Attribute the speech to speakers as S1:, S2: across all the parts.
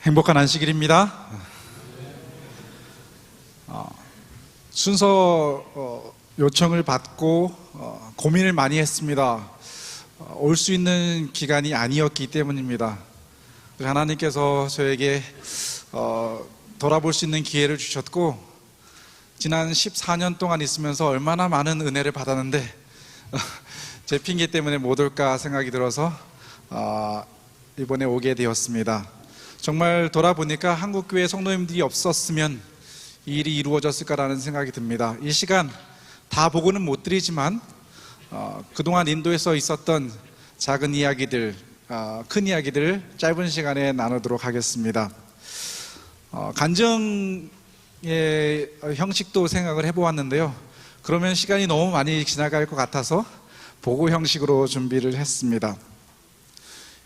S1: 행복한 안식일입니다. 순서 요청을 받고 고민을 많이 했습니다. 올 수 있는 기간이 아니었기 때문입니다. 하나님께서 저에게 돌아볼 수 있는 기회를 주셨고, 지난 14년 동안 있으면서 얼마나 많은 은혜를 받았는데 제 핑계 때문에 못 올까 생각이 들어서 이번에 오게 되었습니다. 정말 돌아보니까 한국교회 성도님들이 없었으면 이 일이 이루어졌을까라는 생각이 듭니다. 이 시간 다 보고는 못 드리지만 그동안 인도에서 있었던 작은 이야기들, 큰 이야기들 짧은 시간에 나누도록 하겠습니다. 간증의 형식도 생각을 해보았는데요. 그러면 시간이 너무 많이 지나갈 것 같아서 보고 형식으로 준비를 했습니다.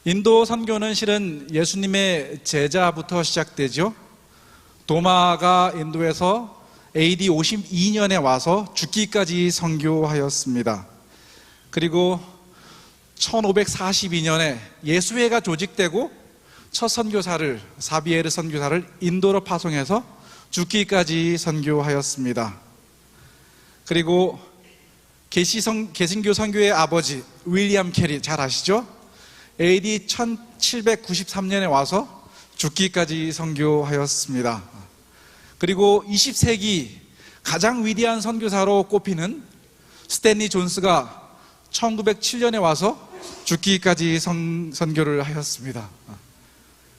S1: 인도 선교는 실은 예수님의 제자부터 시작되죠. 도마가 인도에서 AD 52년에 와서 죽기까지 선교하였습니다. 그리고 1542년에 예수회가 조직되고 첫 선교사를, 사비에르 선교사를 인도로 파송해서 죽기까지 선교하였습니다. 그리고 개신교 선교의 아버지 윌리엄 캐리, 잘 아시죠? AD 1793년에 와서 죽기까지 선교하였습니다. 그리고 20세기 가장 위대한 선교사로 꼽히는 스탠리 존스가 1907년에 와서 죽기까지 선교를 하였습니다.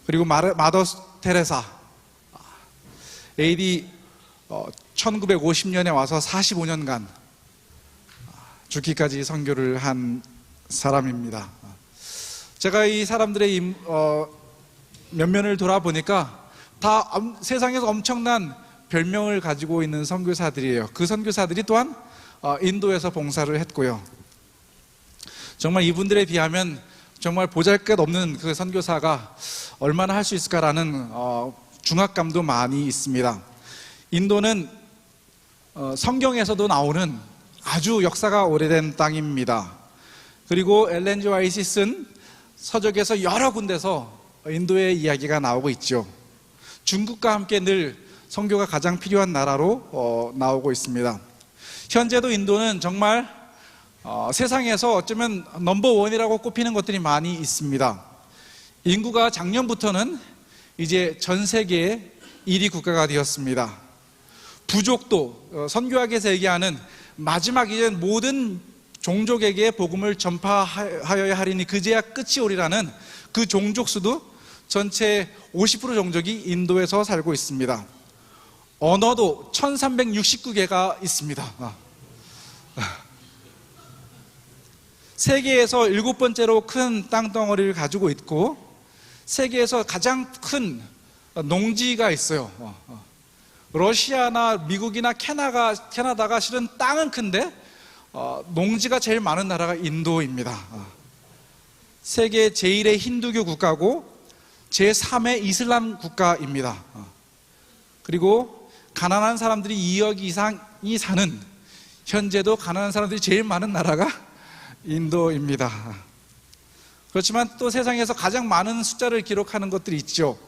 S1: 그리고 마더 테레사 AD 1950년에 와서 45년간 죽기까지 선교를 한 사람입니다. 제가 이 사람들의 면면을 돌아보니까 다 세상에서 엄청난 별명을 가지고 있는 선교사들이에요. 그 선교사들이 또한 인도에서 봉사를 했고요. 정말 이분들에 비하면 정말 보잘것없는 그 선교사가 얼마나 할 수 있을까라는 중압감도 많이 있습니다. 인도는 성경에서도 나오는 아주 역사가 오래된 땅입니다. 그리고 엘렌 G. 화이트 쓴 서적에서 여러 군데서 인도의 이야기가 나오고 있죠. 중국과 함께 늘 선교가 가장 필요한 나라로 나오고 있습니다. 현재도 인도는 정말 세상에서 어쩌면 넘버원이라고 꼽히는 것들이 많이 있습니다. 인구가 작년부터는 이제 전 세계의 1위 국가가 되었습니다. 부족도, 선교학에서 얘기하는 마지막 이제 모든 종족에게 복음을 전파하여야 하리니 그제야 끝이 오리라는 그 종족 수도 전체 50% 종족이 인도에서 살고 있습니다. 언어도 1369개가 있습니다. 세계에서 7번째로 큰 땅덩어리를 가지고 있고 세계에서 가장 큰 농지가 있어요. 러시아나 미국이나 캐나다가 실은 땅은 큰데 농지가 제일 많은 나라가 인도입니다. 세계 제1의 힌두교 국가고 제3의 이슬람 국가입니다. 그리고 가난한 사람들이 2억 이상이 사는, 현재도 가난한 사람들이 제일 많은 나라가 인도입니다. 그렇지만 또 세상에서 가장 많은 숫자를 기록하는 것들이 있죠.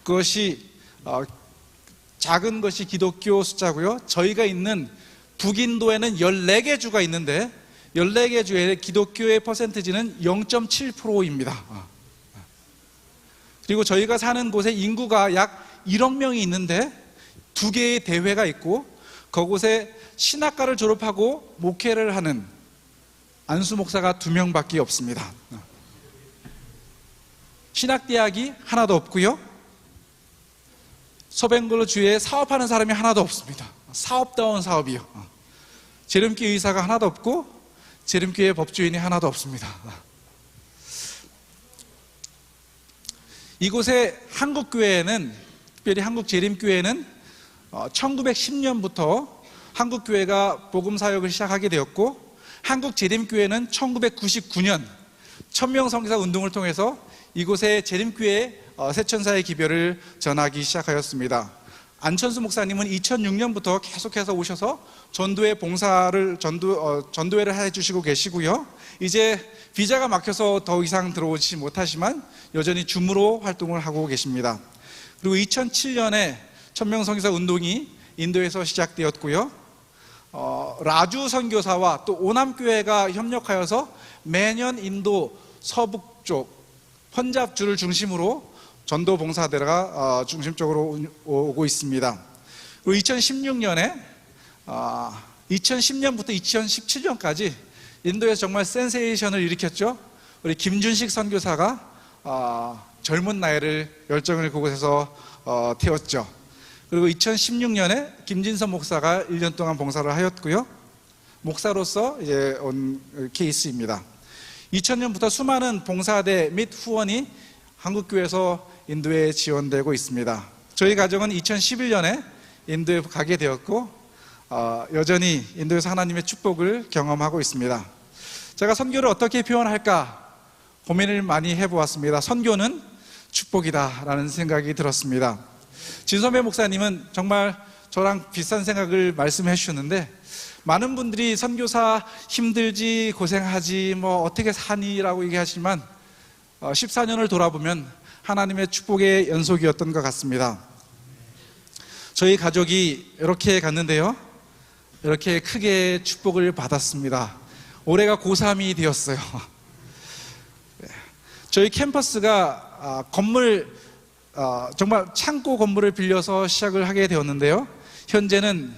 S1: 그것이 작은 것이 기독교 숫자고요. 저희가 있는 북인도에는 14개 주가 있는데 14개 주의 기독교의 퍼센티지는 0.7%입니다. 그리고 저희가 사는 곳에 인구가 약 1억 명이 있는데 2개의 대회가 있고 그곳에 신학과를 졸업하고 목회를 하는 안수 목사가 2명밖에 없습니다. 신학대학이 하나도 없고요. 서뱅글로 주에 사업하는 사람이 하나도 없습니다. 사업다운 사업이요. 재림교회 의사가 하나도 없고 재림교회 법조인이 하나도 없습니다. 이곳에 한국교회는, 특별히 한국재림교회는 1910년부터 한국교회가 복음사역을 시작하게 되었고 한국재림교회는 1999년 천명 선교사 운동을 통해서 이곳에 재림교회 세천사의 기별을 전하기 시작하였습니다. 안천수 목사님은 2006년부터 계속해서 오셔서 전도회 봉사를 전도회를 해주시고 계시고요. 이제 비자가 막혀서 더 이상 들어오지 못하지만 여전히 줌으로 활동을 하고 계십니다. 그리고 2007년에 천명선교사 운동이 인도에서 시작되었고요. 라주 선교사와 또 오남교회가 협력하여서 매년 인도 서북쪽 펀잡주를 중심으로 전도 봉사대가 중심적으로 오고 있습니다. 그리고 2010년부터 2017년까지 인도에서 정말 센세이션을 일으켰죠. 우리 김준식 선교사가 젊은 나이를 열정을 그곳에서 태웠죠. 그리고 2016년에 김진선 목사가 1년 동안 봉사를 하였고요. 목사로서 이제 온 케이스입니다. 2000년부터 수많은 봉사대 및 후원이 한국교회에서 인도에 지원되고 있습니다. 저희 가정은 2011년에 인도에 가게 되었고 여전히 인도에서 하나님의 축복을 경험하고 있습니다. 제가 선교를 어떻게 표현할까 고민을 많이 해보았습니다. 선교는 축복이다라는 생각이 들었습니다. 진선배 목사님은 정말 저랑 비슷한 생각을 말씀해 주셨는데, 많은 분들이 선교사 힘들지 고생하지 뭐 어떻게 사니라고 얘기하시지만 14년을 돌아보면 하나님의 축복의 연속이었던 것 같습니다. 저희 가족이 이렇게 갔는데요, 이렇게 크게 축복을 받았습니다. 올해가 고3이 되었어요. 저희 캠퍼스가 건물 정말 창고 건물을 빌려서 시작을 하게 되었는데요, 현재는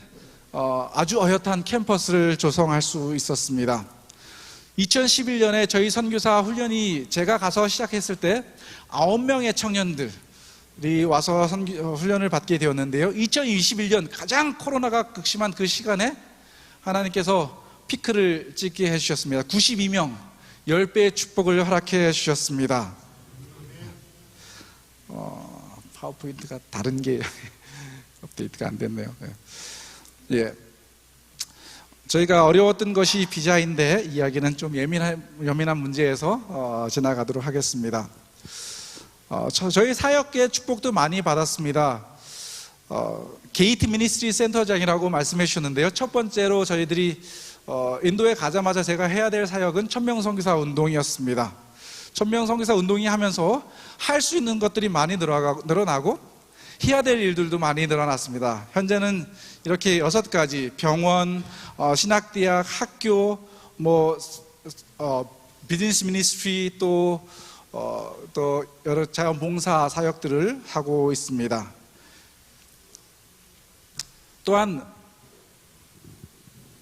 S1: 아주 어엿한 캠퍼스를 조성할 수 있었습니다. 2011년에 저희 선교사 훈련이 제가 가서 시작했을 때 9명의 청년들이 와서 훈련을 받게 되었는데요, 2021년 가장 코로나가 극심한 그 시간에 하나님께서 피크를 찍게 해주셨습니다. 92명, 10배의 축복을 허락해 주셨습니다. 파워포인트가 다른 게 업데이트가 안 됐네요. 예. 저희가 어려웠던 것이 비자인데 이야기는 좀 예민한 문제에서 지나가도록 하겠습니다. 저희 사역계 축복도 많이 받았습니다. 게이트 미니스트리 센터장이라고 말씀해 주셨는데요, 첫 번째로 저희들이 인도에 가자마자 제가 해야 될 사역은 천명선교사 운동이었습니다. 천명선교사 운동이 하면서 할 수 있는 것들이 많이 늘어나고 해야 될 일들도 많이 늘어났습니다. 현재는 이렇게 6가지 병원, 신학대학, 학교, 비즈니스 미니스트리 또 여러 자원봉사 사역들을 하고 있습니다. 또한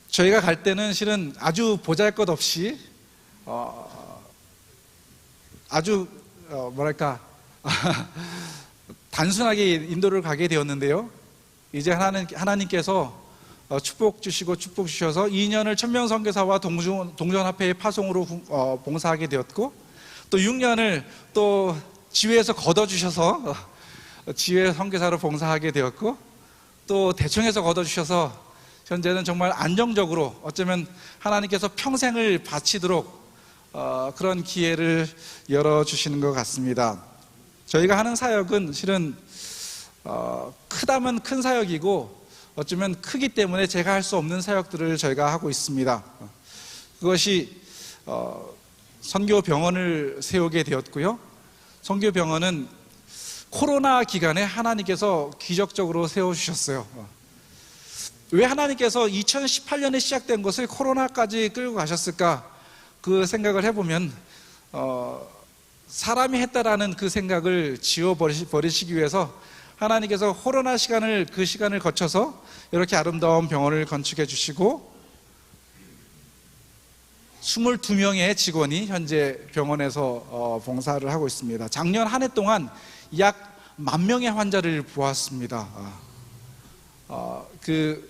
S1: 저희가 갈 때는 실은 아주 보잘것없이 아주 단순하게 인도를 가게 되었는데요, 이제 하나님께서 축복 주셔서 2년을 천명선교사와 동전합회의 파송으로 봉사하게 되었고, 또 6년을 또 지회에서 걷어주셔서 지회 선교사로 봉사하게 되었고, 또 대청에서 걷어주셔서 현재는 정말 안정적으로 어쩌면 하나님께서 평생을 바치도록 그런 기회를 열어주시는 것 같습니다. 저희가 하는 사역은 실은 크다면 큰 사역이고 어쩌면 크기 때문에 제가 할 수 없는 사역들을 저희가 하고 있습니다. 그것이 선교병원을 세우게 되었고요, 선교병원은 코로나 기간에 하나님께서 기적적으로 세워주셨어요. 왜 하나님께서 2018년에 시작된 것을 코로나까지 끌고 가셨을까, 그 생각을 해보면 사람이 했다라는 그 생각을 지워버리시기 위해서 하나님께서 코로나 그 시간을 거쳐서 이렇게 아름다운 병원을 건축해 주시고 22명의 직원이 현재 병원에서 봉사를 하고 있습니다. 작년 한 해 동안 약 10,000명의 환자를 보았습니다. 그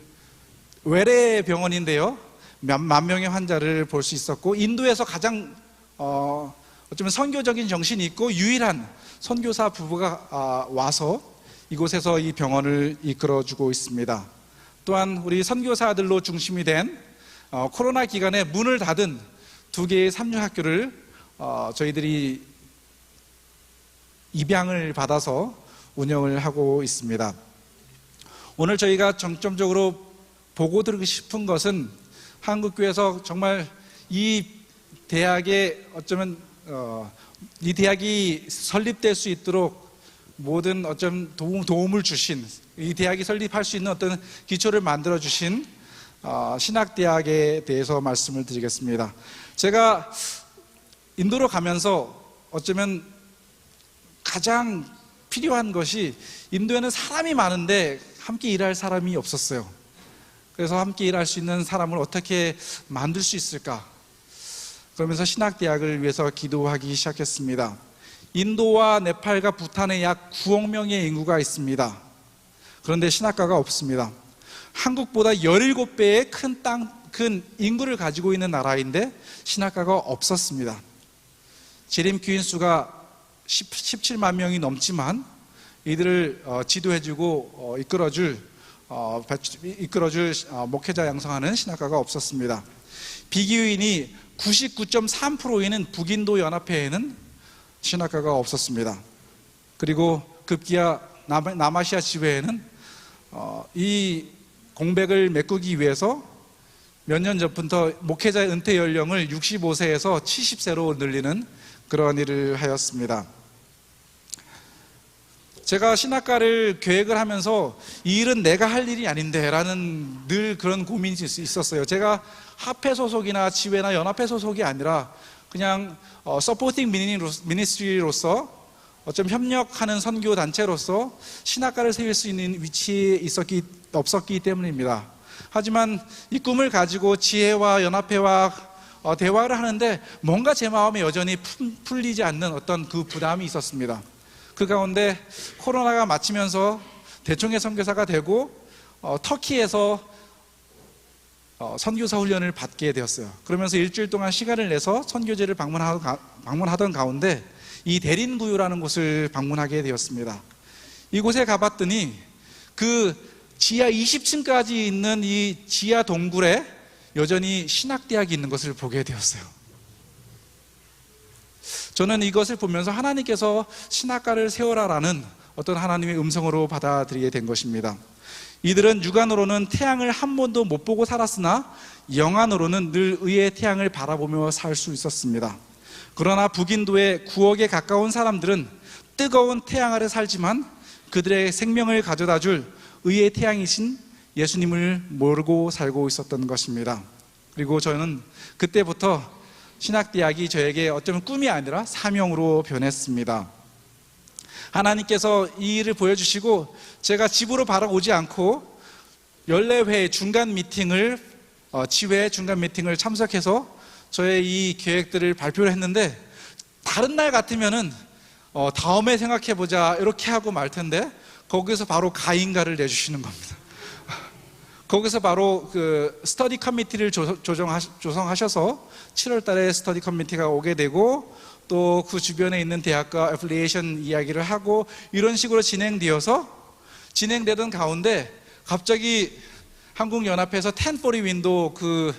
S1: 외래 병원인데요, 몇 만 명의 환자를 볼 수 있었고, 인도에서 가장 어쩌면 선교적인 정신이 있고 유일한 선교사 부부가 와서 이곳에서 이 병원을 이끌어주고 있습니다. 또한 우리 선교사들로 중심이 된 코로나 기간에 문을 닫은 2개의 삼류학교를 저희들이 입양을 받아서 운영을 하고 있습니다. 오늘 저희가 정점적으로 보고 드리고 싶은 것은 한국교회에서 정말 이 대학에 어쩌면 이 대학이 설립될 수 있도록 모든 어쩜 도움을 주신, 이 대학이 설립할 수 있는 어떤 기초를 만들어 주신 신학대학에 대해서 말씀을 드리겠습니다. 제가 인도로 가면서 어쩌면 가장 필요한 것이, 인도에는 사람이 많은데 함께 일할 사람이 없었어요. 그래서 함께 일할 수 있는 사람을 어떻게 만들 수 있을까? 그러면서 신학대학을 위해서 기도하기 시작했습니다. 인도와 네팔과 부탄에 약 9억 명의 인구가 있습니다. 그런데 신학과가 없습니다. 한국보다 17배의 큰 인구를 가지고 있는 나라인데 신학과가 없었습니다. 재림 교인 수가 17만 명이 넘지만 이들을 지도해주고 이끌어줄 목회자 양성하는 신학과가 없었습니다. 비기후인이 99.3%인 북인도 연합회에는 신학과가 없었습니다. 그리고 급기야 남아시아 지회에는 이 공백을 메꾸기 위해서 몇 년 전부터 목회자의 은퇴 연령을 65세에서 70세로 늘리는 그런 일을 하였습니다. 제가 신학과를 계획을 하면서 이 일은 내가 할 일이 아닌데 라는 늘 그런 고민이 있었어요. 제가 합회 소속이나 지회나 연합회 소속이 아니라 그냥 서포팅 미니스트리로서 어쩜 협력하는 선교 단체로서 신학과를 세울 수 있는 위치에 없었기 때문입니다. 하지만 이 꿈을 가지고 지혜와 연합회와 대화를 하는데 뭔가 제 마음에 여전히 풀리지 않는 어떤 그 부담이 있었습니다. 그 가운데 코로나가 마치면서 대총회 선교사가 되고 터키에서 선교사 훈련을 받게 되었어요. 그러면서 일주일 동안 시간을 내서 선교지를 방문하던 가운데 이 대린구유라는 곳을 방문하게 되었습니다. 이곳에 가봤더니 그 지하 20층까지 있는 이 지하 동굴에 여전히 신학대학이 있는 것을 보게 되었어요. 저는 이것을 보면서 하나님께서 신학과를 세워라라는 어떤 하나님의 음성으로 받아들이게 된 것입니다. 이들은 육안으로는 태양을 한 번도 못 보고 살았으나 영안으로는 늘 의의 태양을 바라보며 살 수 있었습니다. 그러나 북인도의 9억에 가까운 사람들은 뜨거운 태양 아래 살지만 그들의 생명을 가져다 줄 의의 태양이신 예수님을 모르고 살고 있었던 것입니다. 그리고 저는 그때부터 신학대학이 저에게 어쩌면 꿈이 아니라 사명으로 변했습니다. 하나님께서 이 일을 보여주시고 제가 집으로 바로 오지 않고 연례회 중간 미팅을 지회 중간 미팅을 참석해서 저의 이 계획들을 발표를 했는데, 다른 날 같으면은 다음에 생각해보자 이렇게 하고 말 텐데 거기서 바로 가인가를 내주시는 겁니다. 거기서 바로 그 스터디 커미티를 조성하셔서 7월 달에 스터디 커미티가 오게 되고 또 그 주변에 있는 대학과 애플리에이션 이야기를 하고 이런 식으로 진행되던 가운데 갑자기 한국연합회에서 1040 윈도우 그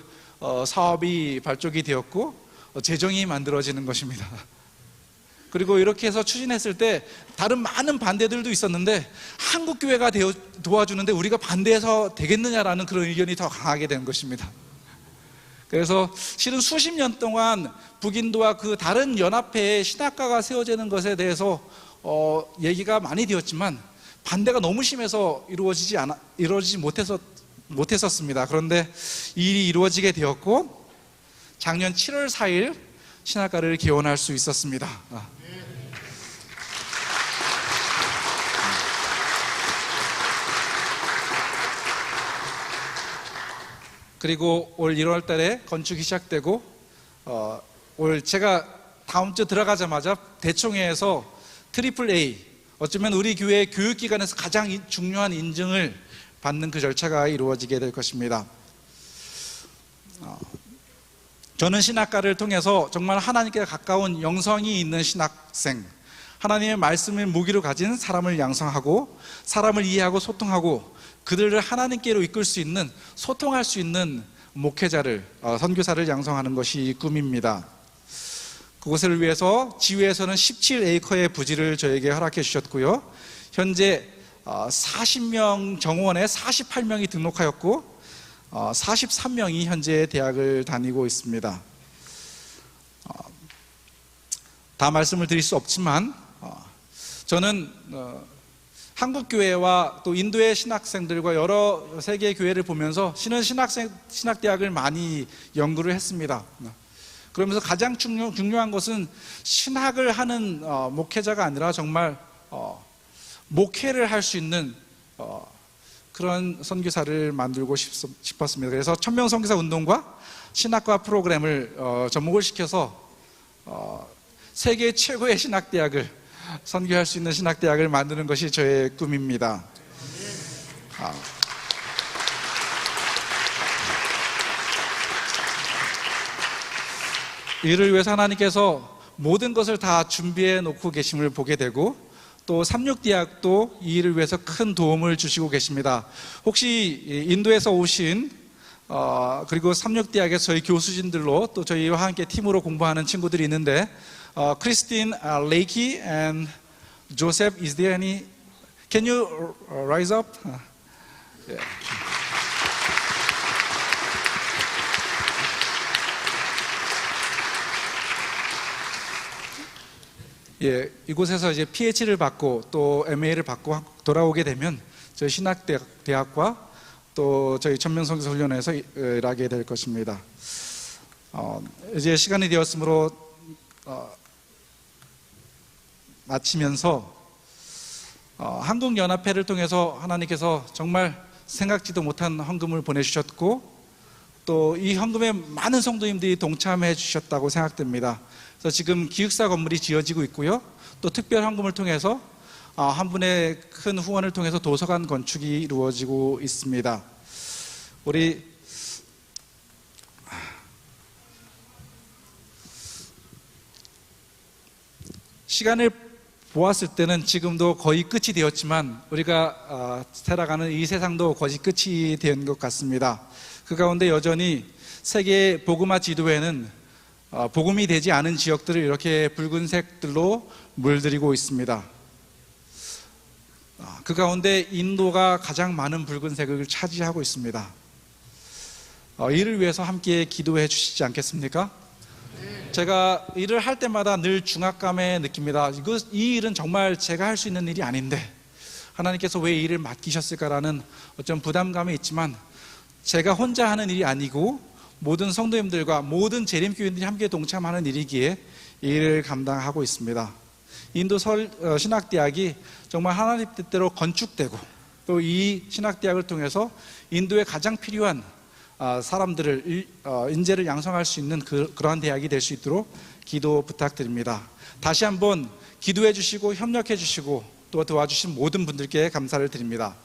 S1: 사업이 발족이 되었고 재정이 만들어지는 것입니다. 그리고 이렇게 해서 추진했을 때 다른 많은 반대들도 있었는데 한국교회가 도와주는데 우리가 반대해서 되겠느냐라는 그런 의견이 더 강하게 된 것입니다. 그래서 실은 수십 년 동안 북인도와 그 다른 연합회에 신학과가 세워지는 것에 대해서 얘기가 많이 되었지만 반대가 너무 심해서 이루어지지 못했었습니다. 그런데 이 일이 이루어지게 되었고 작년 7월 4일 신학과를 개원할 수 있었습니다. 그리고 올 1월 달에 건축이 시작되고 올 제가 다음 주 들어가자마자 대총회에서 AAA, 어쩌면 우리 교회 교육기관에서 가장 중요한 인증을 받는 그 절차가 이루어지게 될 것입니다. 저는 신학과를 통해서 정말 하나님께 가까운 영성이 있는 신학생, 하나님의 말씀을 무기로 가진 사람을 양성하고 사람을 이해하고 소통하고 그들을 하나님께로 이끌 수 있는, 소통할 수 있는 목회자를, 선교사를 양성하는 것이 꿈입니다. 그것을 위해서 지회에서는 17에이커의 부지를 저에게 허락해 주셨고요. 현재 40명 정원에 48명이 등록하였고 43명이 현재 대학을 다니고 있습니다. 다 말씀을 드릴 수 없지만 저는 한국 교회와 또 인도의 신학생들과 여러 세계의 교회를 보면서 신학대학을 많이 연구를 했습니다. 그러면서 가장 중요한 것은 신학을 하는 목회자가 아니라 정말 목회를 할 수 있는 그런 선교사를 만들고 싶었습니다. 그래서 천명 선교사 운동과 신학과 프로그램을 접목을 시켜서 세계 최고의 신학대학을 선교할 수 있는 신학대학을 만드는 것이 저의 꿈입니다. 이를 위해서 하나님께서 모든 것을 다 준비해 놓고 계심을 보게 되고, 또 삼육대학도 이 일을 위해서 큰 도움을 주시고 계십니다. 혹시 인도에서 오신 그리고 삼육대학에서 저희 교수진들로 또 저희와 함께 팀으로 공부하는 친구들이 있는데, 크리스틴 레이키 and Joseph, is there any? Can you rise up? Yeah. 예, 이곳에서 이제 PhD를 받고 또 MA를 받고 돌아오게 되면 저희 신학대학과 또 저희 천명선교훈련에서 일하게 될 것입니다. 이제 시간이 되었으므로 마치면서 한국연합회를 통해서 하나님께서 정말 생각지도 못한 헌금을 보내주셨고, 또 이 헌금에 많은 성도님들이 동참해 주셨다고 생각됩니다. 그래서 지금 기숙사 건물이 지어지고 있고요, 또 특별 헌금을 통해서 한 분의 큰 후원을 통해서 도서관 건축이 이루어지고 있습니다. 우리 시간을 보았을 때는 지금도 거의 끝이 되었지만, 우리가 살아가는 이 세상도 거의 끝이 된 것 같습니다. 그 가운데 여전히 세계 복음화 지도에는 복음이 되지 않은 지역들을 이렇게 붉은색들로 물들이고 있습니다. 그 가운데 인도가 가장 많은 붉은색을 차지하고 있습니다. 이를 위해서 함께 기도해 주시지 않겠습니까? 제가 일을 할 때마다 늘 중압감에 느낍니다. 이 일은 정말 제가 할 수 있는 일이 아닌데 하나님께서 왜 이 일을 맡기셨을까라는 어떤 부담감이 있지만, 제가 혼자 하는 일이 아니고 모든 성도님들과 모든 재림교인들이 함께 동참하는 일이기에 이 일을 감당하고 있습니다. 인도 신학대학이 정말 하나님 뜻대로 건축되고, 또 이 신학대학을 통해서 인도에 가장 필요한 사람들을 인재를 양성할 수 있는 그러한 대학이 될 수 있도록 기도 부탁드립니다. 다시 한번 기도해 주시고 협력해 주시고 또 도와주신 모든 분들께 감사를 드립니다.